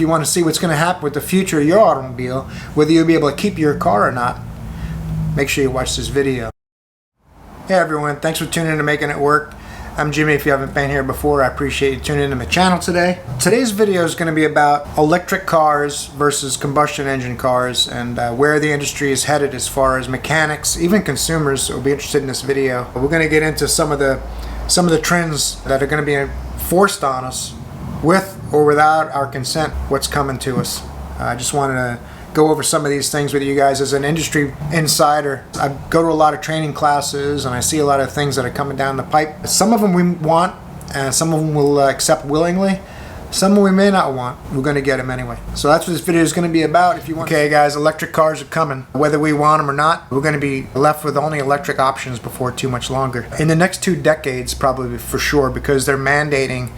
you want to see what's going to happen with the future of your automobile, whether you'll be able to keep your car or not, make sure you watch this video. Hey everyone, thanks for tuning in to Making It Work. I'm Jimmy. If you haven't been here before, I appreciate you tuning into my channel today. Today's video is going to be about electric cars versus combustion engine cars and where the industry is headed as far as mechanics, even consumers will be interested in this video. We're going to get into some of the trends that are going to be forced on us with or without our consent, what's coming to us. I just wanted to go over some of these things with you guys as an industry insider. I go to a lot of training classes and I see a lot of things that are coming down the pipe. Some of them we want and some of them we'll accept willingly. Some we may not want. We're going to get them anyway. So that's what this video is going to be about. If you want. Okay guys, electric cars are coming. Whether we want them or not, we're going to be left with only electric options before too much longer. In the next 2 decades, probably for sure, because they're mandating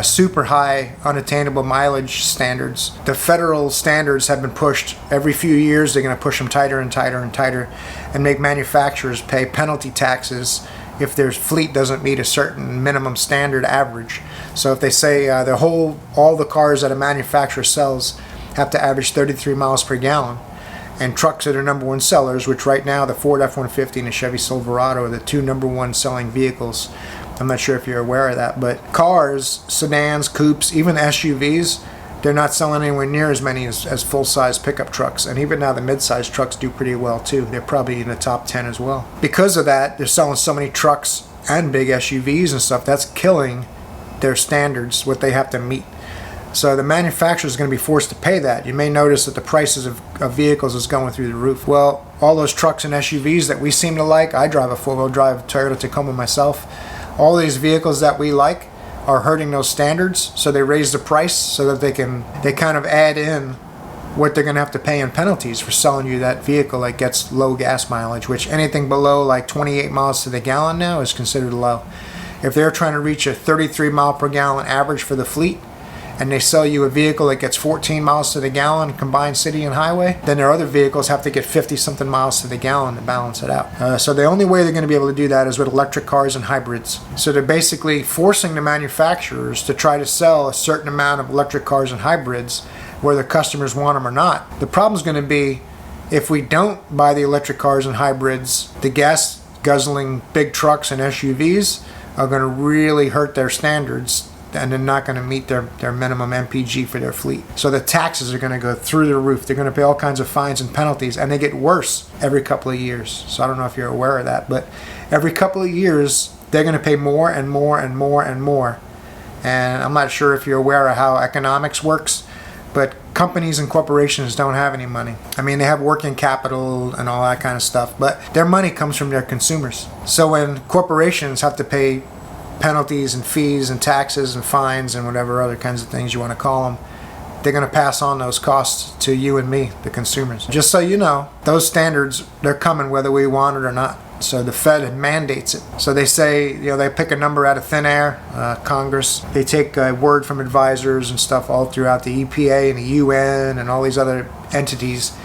super high unattainable mileage standards. The federal standards have been pushed every few years. They're going to push them tighter and tighter and tighter and make manufacturers pay penalty taxes if their fleet doesn't meet a certain minimum standard average. So if they say all the cars that a manufacturer sells have to average 33 miles per gallon, and trucks are their #1 sellers, which right now the Ford F-150 and the Chevy Silverado are the 2 #1 selling vehicles. I'm not sure if you're aware of that, but cars, sedans, coupes, even SUVs, they're not selling anywhere near as many as full-size pickup trucks. And even now the mid-size trucks do pretty well too. They're probably in the top 10 as well. Because of that, they're selling so many trucks and big SUVs and stuff. That's killing their standards, what they have to meet. So the manufacturer is going to be forced to pay that. You may notice that the prices of vehicles is going through the roof. Well, all those trucks and SUVs that we seem to like, I drive a 4-wheel drive Toyota Tacoma myself. All these vehicles that we like are hurting those standards, so they raise the price so that they kind of add in what they're going to have to pay in penalties for selling you that vehicle that gets low gas mileage, which anything below like 28 miles to the gallon now is considered low. If they're trying to reach a 33 mile per gallon average for the fleet, and they sell you a vehicle that gets 14 miles to the gallon combined city and highway, then their other vehicles have to get 50 something miles to the gallon to balance it out. So the only way they're going to be able to do that is with electric cars and hybrids. So they're basically forcing the manufacturers to try to sell a certain amount of electric cars and hybrids, whether customers want them or not. The problem is going to be if we don't buy the electric cars and hybrids, the gas guzzling big trucks and SUVs are going to really hurt their standards, and they're not going to meet their minimum MPG for their fleet. So the taxes are going to go through the roof. They're going to pay all kinds of fines and penalties, and they get worse every couple of years. So I don't know if you're aware of that, but every couple of years they're going to pay more and more and more and more. And I'm not sure if you're aware of how economics works, but companies and corporations don't have any money. I mean, they have working capital and all that kind of stuff, but their money comes from their consumers. So when corporations have to pay penalties and fees and taxes and fines and whatever other kinds of things you want to call them, they're going to pass on those costs to you and me, the consumers. Just so you know, those standards, they're coming whether we want it or not. So the Fed mandates it. So they say, they pick a number out of thin air, Congress. They take a word from advisors and stuff all throughout the EPA and the UN and all these other entities,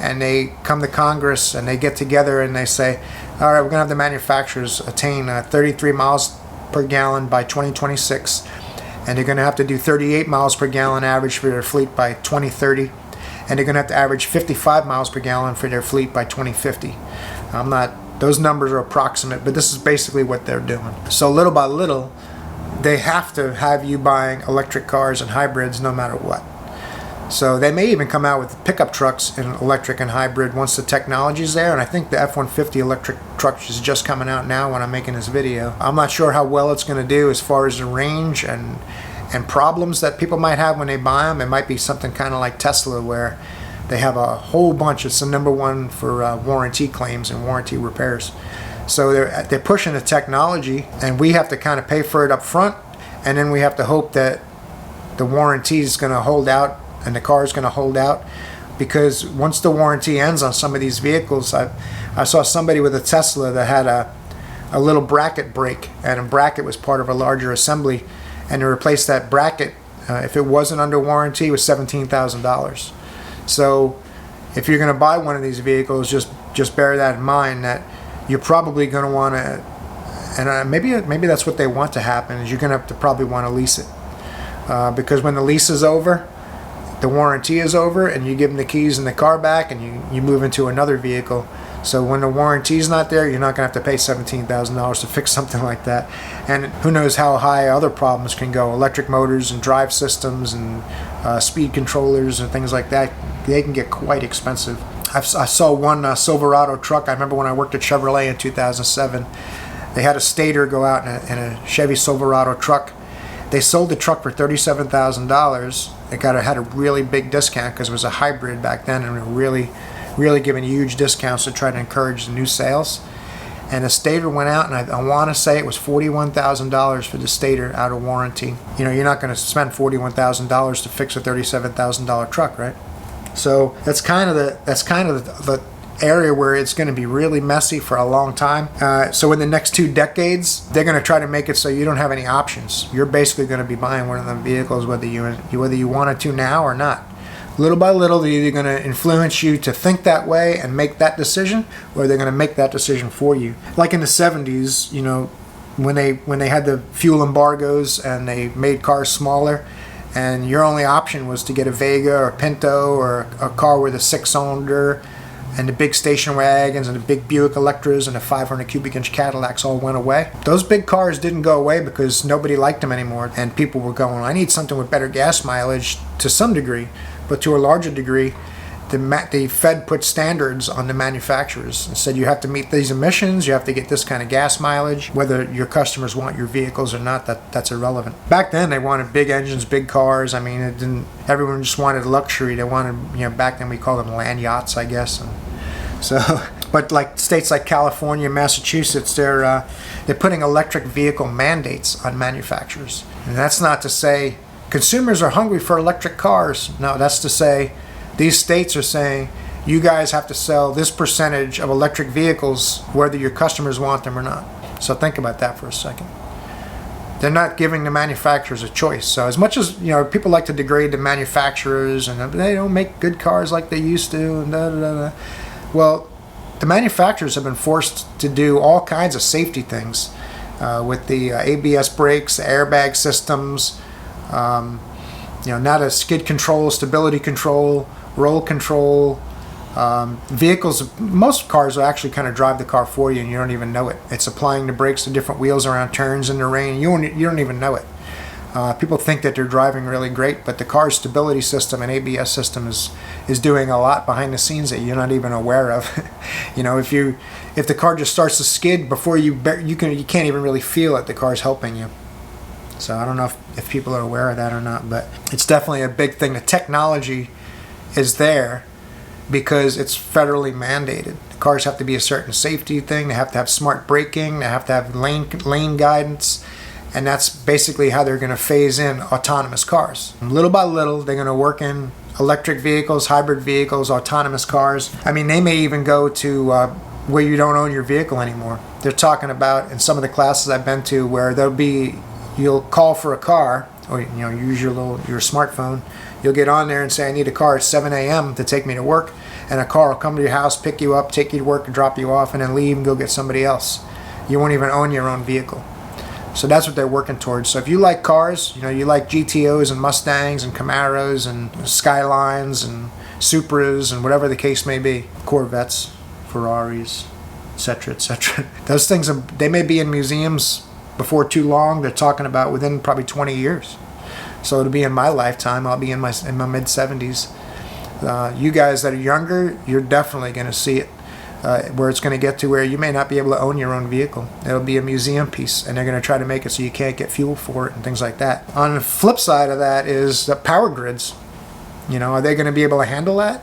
and they come to Congress and they get together and they say, all right, we're going to have the manufacturers attain 33 miles per gallon by 2026, and they're going to have to do 38 miles per gallon average for their fleet by 2030, and they're going to have to average 55 miles per gallon for their fleet by 2050. Those numbers are approximate, but this is basically what they're doing. So little by little, they have to have you buying electric cars and hybrids no matter what. So they may even come out with pickup trucks in electric and hybrid once the technology's there, and I think the F-150 electric truck is just coming out now when I'm making this video. I'm not sure how well it's going to do as far as the range and problems that people might have when they buy them. It might be something kind of like Tesla where they have a whole bunch. It's the #1 for warranty claims and warranty repairs. So they're pushing the technology, and we have to kind of pay for it up front, and then we have to hope that the warranty is going to hold out and the car is going to hold out, because once the warranty ends on some of these vehicles, I saw somebody with a Tesla that had a little bracket break, and a bracket was part of a larger assembly, and to replace that bracket, if it wasn't under warranty, it was $17,000. So if you're going to buy one of these vehicles, just bear that in mind, that you're probably going to want to, and maybe that's what they want to happen, is you're going to have to probably want to lease it, because when the lease is over, the warranty is over and you give them the keys and the car back and you move into another vehicle. So when the warranty's not there, you're not going to have to pay $17,000 to fix something like that. And who knows how high other problems can go. Electric motors and drive systems and speed controllers and things like that, they can get quite expensive. I saw one Silverado truck. I remember when I worked at Chevrolet in 2007. They had a stator go out in a Chevy Silverado truck. They sold the truck for $37,000. It had a really big discount because it was a hybrid back then, and really giving huge discounts to try to encourage the new sales. And the stator went out, and I want to say it was $41,000 for the stator out of warranty. You know, you're not going to spend $41,000 to fix a $37,000 truck, right? So that's kind of the area where it's going to be really messy for a long time. So in the next 2 decades, they're going to try to make it so you don't have any options. You're basically going to be buying one of them vehicles whether you wanted to now or not. Little by little, they're either going to influence you to think that way and make that decision, or they're going to make that decision for you. Like in the 70s, you know, when they had the fuel embargoes and they made cars smaller, and your only option was to get a Vega or a Pinto or a car with a 6-cylinder, and the big station wagons and the big Buick Electras and the 500 cubic inch Cadillacs all went away. Those big cars didn't go away because nobody liked them anymore, and people were going, I need something with better gas mileage to some degree, but to a larger degree, the Fed put standards on the manufacturers and said you have to meet these emissions, you have to get this kind of gas mileage. Whether your customers want your vehicles or not, that's irrelevant. Back then they wanted big engines, big cars. I mean, everyone just wanted luxury. They wanted, you know, back then we called them land yachts, I guess. And so, but like states like California, Massachusetts, they're putting electric vehicle mandates on manufacturers. And that's not to say consumers are hungry for electric cars. No, that's to say these states are saying you guys have to sell this percentage of electric vehicles whether your customers want them or not. So think about that for a second. They're not giving the manufacturers a choice. So as much as, you know, people like to degrade the manufacturers and they don't make good cars like they used to and da. Well, the manufacturers have been forced to do all kinds of safety things with the ABS brakes, the airbag systems, you know, now the skid control, stability control, roll control. Vehicles, most cars will actually kind of drive the car for you and you don't even know it. It's applying the brakes to different wheels around turns in the rain. You don't even know it. People think that they're driving really great, but the car's stability system and ABS system is doing a lot behind the scenes that you're not even aware of. You know, if the car just starts to skid before you can't even really feel it. The car's helping you. So I don't know if people are aware of that or not, but it's definitely a big thing. The technology is there because it's federally mandated. The cars have to be a certain safety thing. They have to have smart braking. They have to have lane guidance. And that's basically how they're going to phase in autonomous cars. And little by little, they're going to work in electric vehicles, hybrid vehicles, autonomous cars. I mean, they may even go to where you don't own your vehicle anymore. They're talking about in some of the classes I've been to where you'll call for a car, or use your smartphone. You'll get on there and say, I need a car at 7 a.m. to take me to work, and a car will come to your house, pick you up, take you to work, and drop you off, and then leave and go get somebody else. You won't even own your own vehicle. So that's what they're working towards. So if you like cars, you like GTOs and Mustangs and Camaros and Skylines and Supras and whatever the case may be, Corvettes, Ferraris, etc., etc. Those things, they may be in museums before too long. They're talking about within probably 20 years. So it'll be in my lifetime. I'll be in my mid-70s. You guys that are younger, you're definitely going to see it. Where it's going to get to where you may not be able to own your own vehicle. It'll be a museum piece, and they're going to try to make it so you can't get fuel for it and things like that. On the flip side of that is the power grids. Are they going to be able to handle that?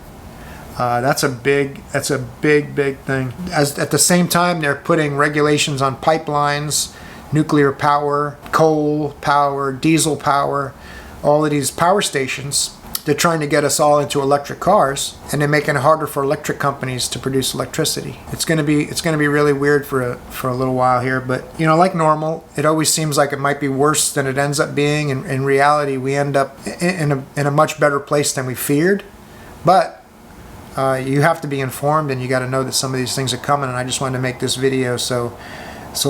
That's a big thing. At the same time, they're putting regulations on pipelines, nuclear power, coal power, diesel power, all of these power stations. They're trying to get us all into electric cars, and they're making it harder for electric companies to produce electricity. It's going to be really weird for a little while here, but like normal, it always seems like it might be worse than it ends up being. In reality, we end up in a much better place than we feared. But you have to be informed, and you got to know that some of these things are coming. And I just wanted to make this video so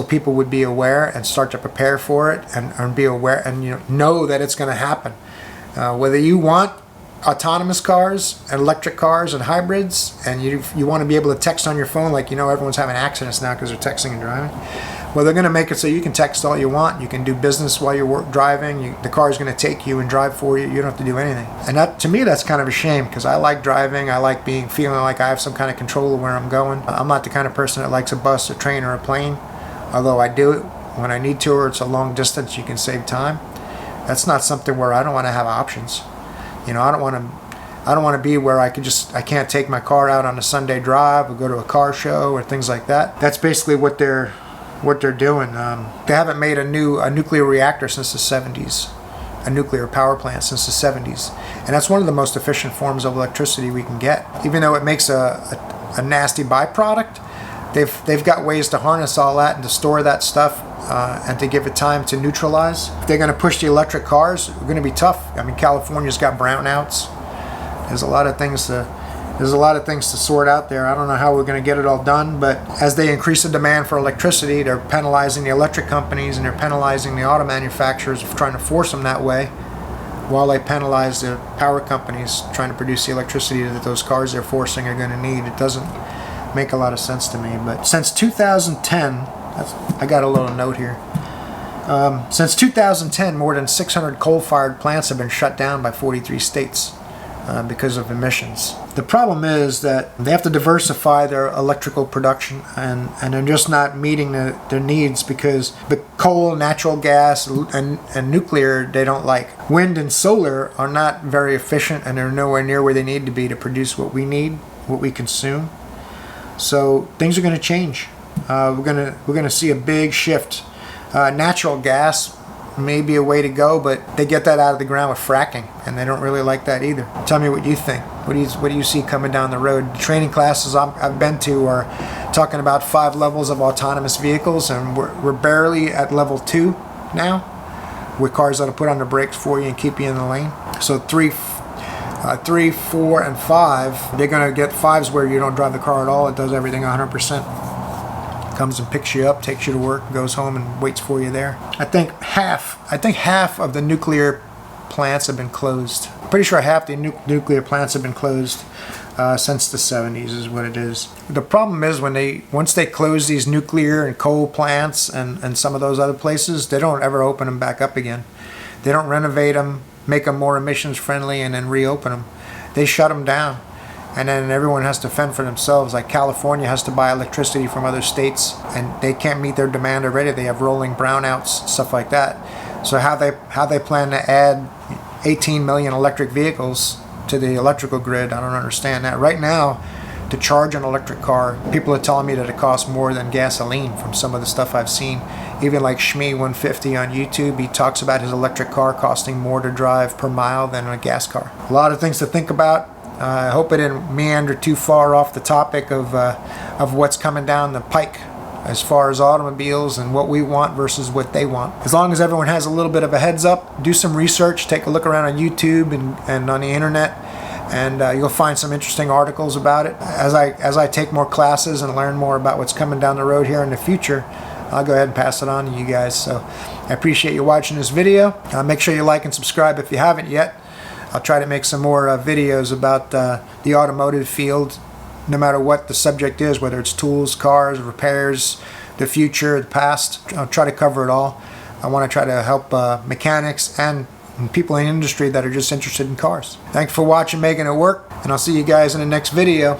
people would be aware and start to prepare for it, and be aware and know that it's going to happen. Whether you want autonomous cars, electric cars, and hybrids, and you want to be able to text on your phone, like, you know, everyone's having accidents now because they're texting and driving. Well, they're going to make it so you can text all you want. You can do business while you're driving. The car is going to take you and drive for you. You don't have to do anything. And that, to me, that's kind of a shame, because I like driving. I like feeling like I have some kind of control of where I'm going. I'm not the kind of person that likes a bus, a train, or a plane, although I do it when I need to, or it's a long distance. You can save time. That's not something where I don't want to have options. You know, I don't want to be where I can't take my car out on a Sunday drive or go to a car show or things like that. That's basically what they're doing. They haven't made a nuclear reactor since the 70s, a nuclear power plant since the 70s, and that's one of the most efficient forms of electricity we can get. Even though it makes a nasty byproduct, they've got ways to harness all that and to store that stuff and to give it time to neutralize. If they're going to push the electric cars, we're going to be tough. I mean, California's got brownouts. There's a lot of things to sort out there. I don't know how we're going to get it all done, but as they increase the demand for electricity, they're penalizing the electric companies and they're penalizing the auto manufacturers for trying to force them that way, while they penalize the power companies trying to produce the electricity that those cars they're forcing are going to need. It doesn't make a lot of sense to me. But since 2010, I got a little note here. Since 2010, more than 600 coal-fired plants have been shut down by 43 states because of emissions. The problem is that they have to diversify their electrical production, and they're just not meeting their needs, because the coal, natural gas, and nuclear they don't like. Wind and solar are not very efficient, and they're nowhere near where they need to be to produce what we need, what we consume. So things are going to change. We're gonna see a big shift. Natural gas may be a way to go, but they get that out of the ground with fracking, and they don't really like that either. Tell me what you think. What do you see coming down the road? The training classes I've been to are talking about 5 levels of autonomous vehicles, and we're barely at level 2 now, with cars that'll put on the brakes for you and keep you in the lane. So 3, 4, and 5. They're gonna get 5s where you don't drive the car at all. It does everything 100%. Comes and picks you up, takes you to work, goes home and waits for you there. I think half of the nuclear plants have been closed. I'm pretty sure half the nuclear plants have been closed since the 70s is what it is. The problem is once they close these nuclear and coal plants and some of those other places, they don't ever open them back up again. They don't renovate them, make them more emissions friendly, and then reopen them. They shut them down. And then everyone has to fend for themselves. Like California has to buy electricity from other states, and they can't meet their demand already. They have rolling brownouts, stuff like that. So how they plan to add 18 million electric vehicles to the electrical grid, I don't understand that. Right now, to charge an electric car, people are telling me that it costs more than gasoline from some of the stuff I've seen. Even like Shmee150 on YouTube, he talks about his electric car costing more to drive per mile than a gas car. A lot of things to think about. I hope it didn't meander too far off the topic of what's coming down the pike as far as automobiles and what we want versus what they want. As long as everyone has a little bit of a heads up, do some research, take a look around on YouTube and on the internet, and you'll find some interesting articles about it. As I take more classes and learn more about what's coming down the road here in the future, I'll go ahead and pass it on to you guys. So I appreciate you watching this video. Make sure you like and subscribe if you haven't yet. I'll try to make some more videos about the automotive field, no matter what the subject is, whether it's tools, cars, repairs, the future, the past. I'll try to cover it all. I want to try to help mechanics and people in the industry that are just interested in cars. Thanks for watching, making it work, and I'll see you guys in the next video.